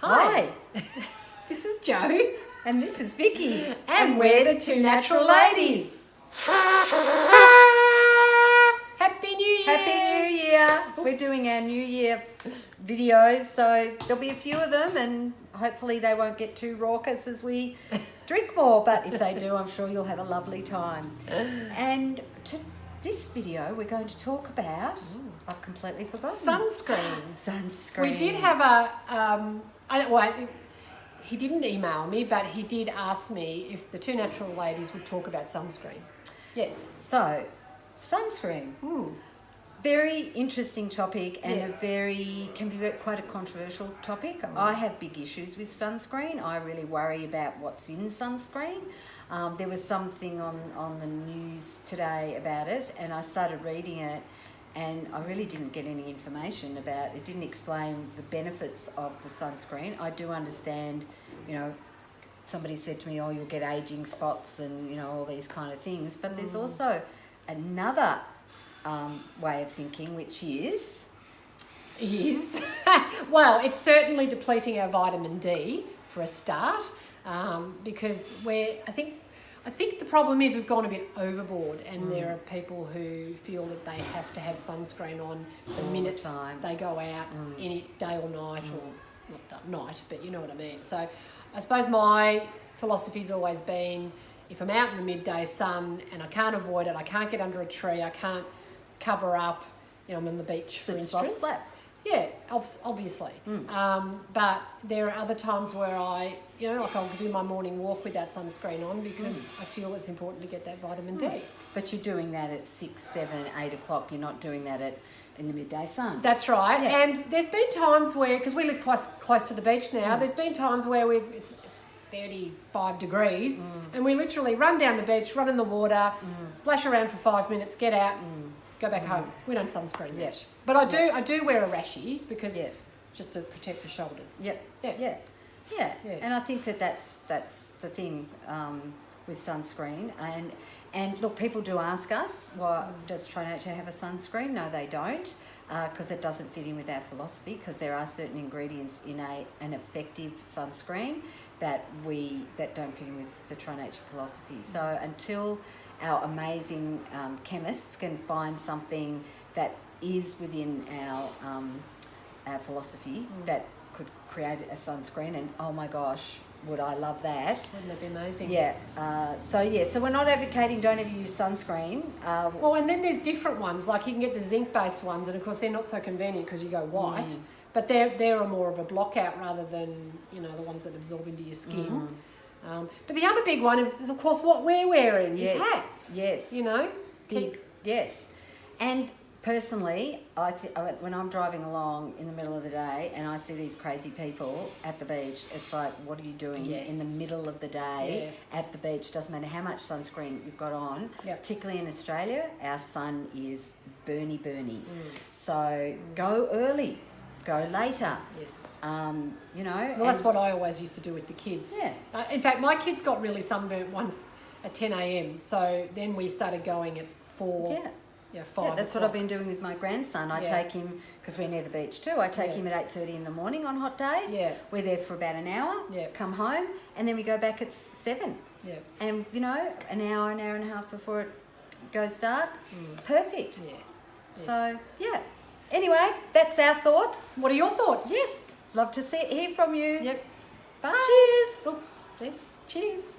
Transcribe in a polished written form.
Hi. This is Jo. And this is Vicky. And we're the two natural ladies. Happy New Year. Happy New Year. We're doing our New Year videos, so there'll be a few of them and hopefully they won't get too raucous as we drink more, but if they do, I'm sure you'll have a lovely time. And to this video, we're going to talk about, I've completely forgotten. Sunscreen. We did have he didn't email me, but he did ask me if the two natural ladies would talk about sunscreen. Yes. So, sunscreen. Very interesting topic and Yes. can be quite a controversial topic. I have big issues with sunscreen. I really worry about what's in sunscreen. There was something on the news today about it, and I started reading it, and I really didn't get any information about it. It didn't explain the benefits of the sunscreen. I do understand, somebody said to me, you'll get aging spots and, all these kind of things. But there's also another way of thinking, which is... Well, it's certainly depleting our vitamin D for a start, because I think the problem is we've gone a bit overboard, and there are people who feel that they have to have sunscreen on the minute they go out, any day or night, or not night, but you know what I mean. So I suppose my philosophy's always been, if I'm out in the midday sun and I can't avoid it, I can't get under a tree, I can't cover up, I'm on the beach, for instance. Yeah, obviously. But there are other times where I, I'll do my morning walk without sunscreen on because I feel it's important to get that vitamin D. But you're doing that at 6, 7, 8 o'clock. You're not doing that in the midday sun. That's right. Yeah. And there's been times where, because we live close to the beach now, there's been times where it's 35 degrees and we literally run down the beach, run in the water, splash around for 5 minutes, get out, go back home. We don't sunscreen yet. But I do wear a rashies because just to protect the shoulders. Yeah. And I think that's the thing with sunscreen. And look, people do ask us, well, does Try Nature have a sunscreen? No, they don't, because it doesn't fit in with our philosophy, because there are certain ingredients in an effective sunscreen that don't fit in with the Try Nature philosophy. So until our amazing chemists can find something that is within our philosophy that could create a sunscreen, and oh my gosh, would I love that. Wouldn't that be amazing? Yeah. So we're not advocating don't ever use sunscreen. Well, and then there's different ones, like you can get the zinc-based ones, and of course they're not so convenient because you go white, but they're more of a blockout rather than, the ones that absorb into your skin. But the other big one is of course what we're wearing is hats. Yes. Yes. And personally, when I'm driving along in the middle of the day and I see these crazy people at the beach, it's like, what are you doing in the middle of the day at the beach? Doesn't matter how much sunscreen you've got on. Particularly in Australia, our sun is burny. So go early. Go later. Yes. Well, that's what I always used to do with the kids. Yeah. In fact, my kids got really sunburnt once at 10 a.m. So then we started going at 4. Yeah, 5. Yeah, that's what I've been doing with my grandson. I take him, because we're near the beach too, I take him at 8:30 in the morning on hot days. Yeah. We're there for about an hour, come home, and then we go back at 7. Yeah. And, an hour and a half before it goes dark. Perfect. Yeah. Yes. So, Anyway, that's our thoughts. What are your thoughts? Yes. Love to hear from you. Yep. Bye. Cheers. Oh, yes. Cheers.